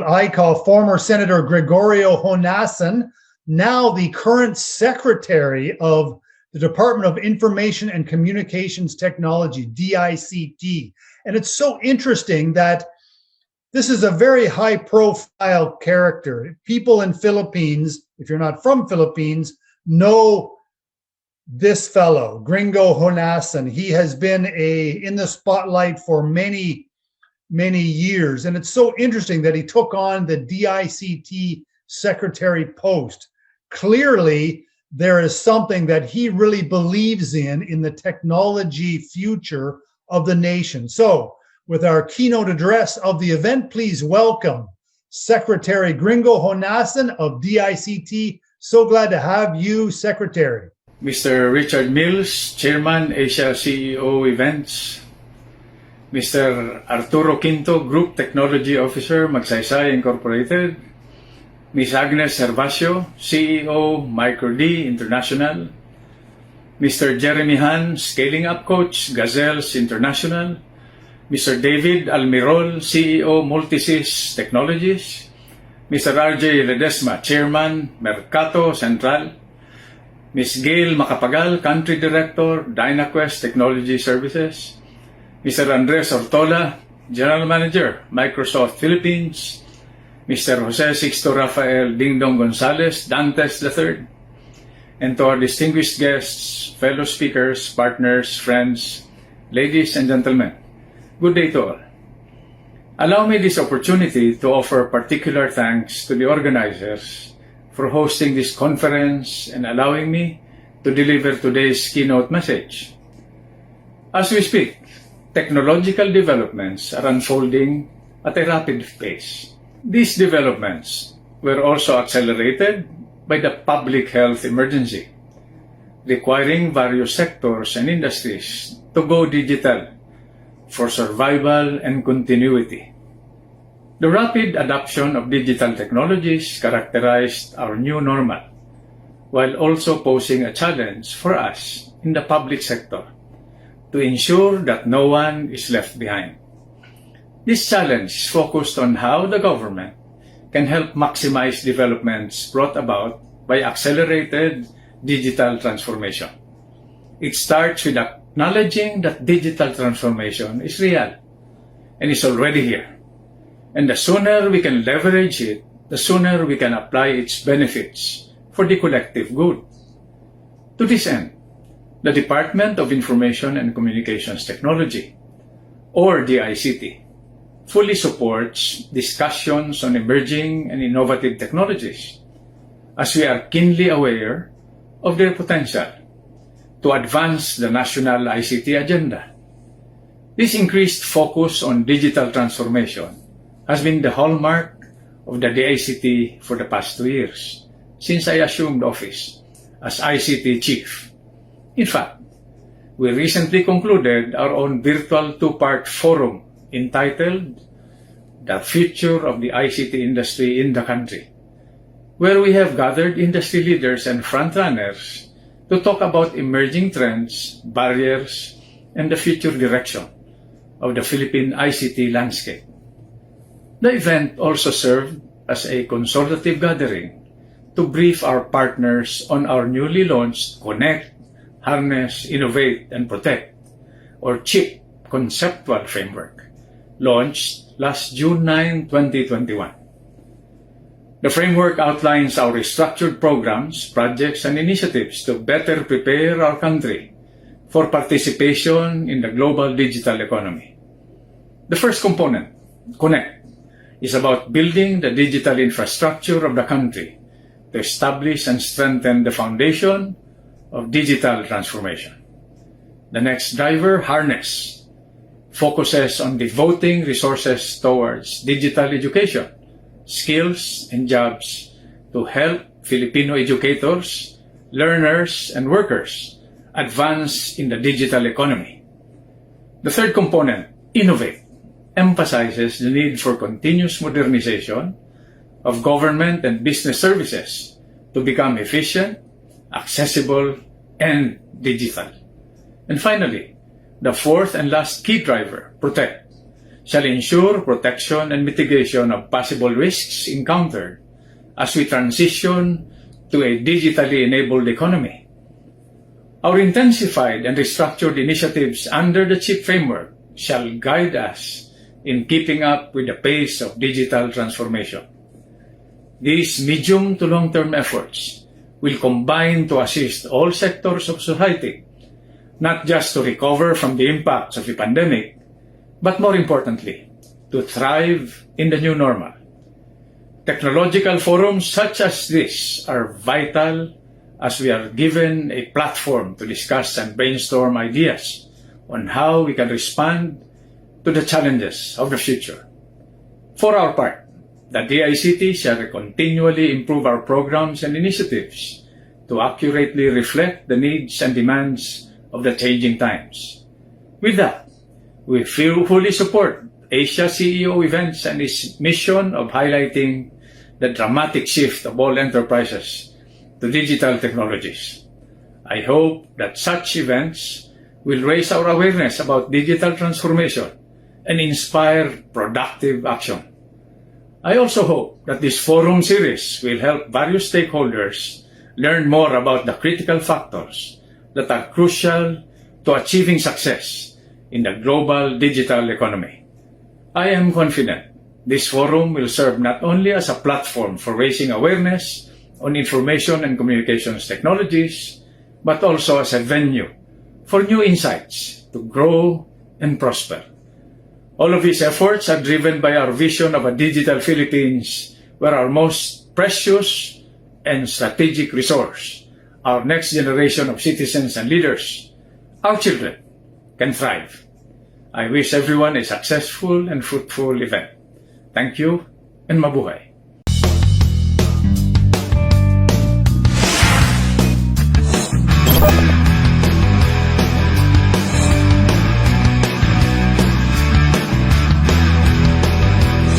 I call former Senator Gregorio Honasan, now the current Secretary of the Department of Information and Communications Technology, DICT. And it's so interesting that this is a very high-profile character. People in Philippines, if you're not from Philippines, know this fellow, Gringo Honasan. He has been in the spotlight for many years. And it's so interesting that he took on the DICT secretary post. Clearly, there is something that he really believes in the technology future of the nation. So, with our keynote address of the event, please welcome Secretary Gringo Honasan of DICT. So glad to have you, Secretary. Mr. Richard Mills, Chairman, Asia CEO Events. Mr. Arturo Quinto, Group Technology Officer, Magsaysay Incorporated. Ms. Agnes Hervasio, CEO, MicroD International. Mr. Jeremy Han, Scaling Up Coach, Gazelles International. Mr. David Almirol, CEO, Multisys Technologies. Mr. RJ Ledesma, Chairman, Mercato Central. Ms. Gail Macapagal, Country Director, DynaQuest Technology Services. Mr. Andres Ortola, General Manager, Microsoft Philippines. Mr. Jose Sixto Rafael Dingdong Gonzalez, Dantes III. And to our distinguished guests, fellow speakers, partners, friends, ladies and gentlemen, good day to all. Allow me this opportunity to offer particular thanks to the organizers for hosting this conference and allowing me to deliver today's keynote message. As we speak, technological developments are unfolding at a rapid pace. These developments were also accelerated by the public health emergency, requiring various sectors and industries to go digital for survival and continuity. The rapid adoption of digital technologies characterized our new normal, while also posing a challenge for us in the public sector to ensure that no one is left behind. This challenge is focused on how the government can help maximize developments brought about by accelerated digital transformation. It starts with acknowledging that digital transformation is real and is already here. And the sooner we can leverage it, the sooner we can apply its benefits for the collective good. To this end, the Department of Information and Communications Technology, or DICT, fully supports discussions on emerging and innovative technologies, as we are keenly aware of their potential to advance the national ICT agenda. This increased focus on digital transformation has been the hallmark of the DICT for the past 2 years, since I assumed office as ICT Chief. In fact, we recently concluded our own virtual 2-part forum entitled The Future of the ICT Industry in the Country, where we have gathered industry leaders and frontrunners to talk about emerging trends, barriers, and the future direction of the Philippine ICT landscape. The event also served as a consultative gathering to brief our partners on our newly launched Connect, Harness, Innovate, and Protect, or CHIP conceptual framework, launched last June 9, 2021. The framework outlines our restructured programs, projects, and initiatives to better prepare our country for participation in the global digital economy. The first component, Connect, is about building the digital infrastructure of the country to establish and strengthen the foundation of digital transformation. The next driver, Harness, focuses on devoting resources towards digital education, skills, and jobs to help Filipino educators, learners, and workers advance in the digital economy. The third component, Innovate, emphasizes the need for continuous modernization of government and business services to become efficient, accessible, and digital. And finally, the fourth and last key driver, Protect, shall ensure protection and mitigation of possible risks encountered as we transition to a digitally enabled economy. Our intensified and restructured initiatives under the CHIP framework shall guide us in keeping up with the pace of digital transformation. These medium to long-term efforts will combine to assist all sectors of society, not just to recover from the impacts of the pandemic, but more importantly, to thrive in the new normal. Technological forums such as this are vital as we are given a platform to discuss and brainstorm ideas on how we can respond to the challenges of the future. For our part, the DICT shall continually improve our programs and initiatives to accurately reflect the needs and demands of the changing times. With that, we fully support Asia CEO Events and its mission of highlighting the dramatic shift of all enterprises to digital technologies. I hope that such events will raise our awareness about digital transformation and inspire productive action. I also hope that this forum series will help various stakeholders learn more about the critical factors that are crucial to achieving success in the global digital economy. I am confident this forum will serve not only as a platform for raising awareness on information and communications technologies, but also as a venue for new insights to grow and prosper. All of these efforts are driven by our vision of a digital Philippines where our most precious and strategic resource, our next generation of citizens and leaders, our children, can thrive. I wish everyone a successful and fruitful event. Thank you and mabuhay.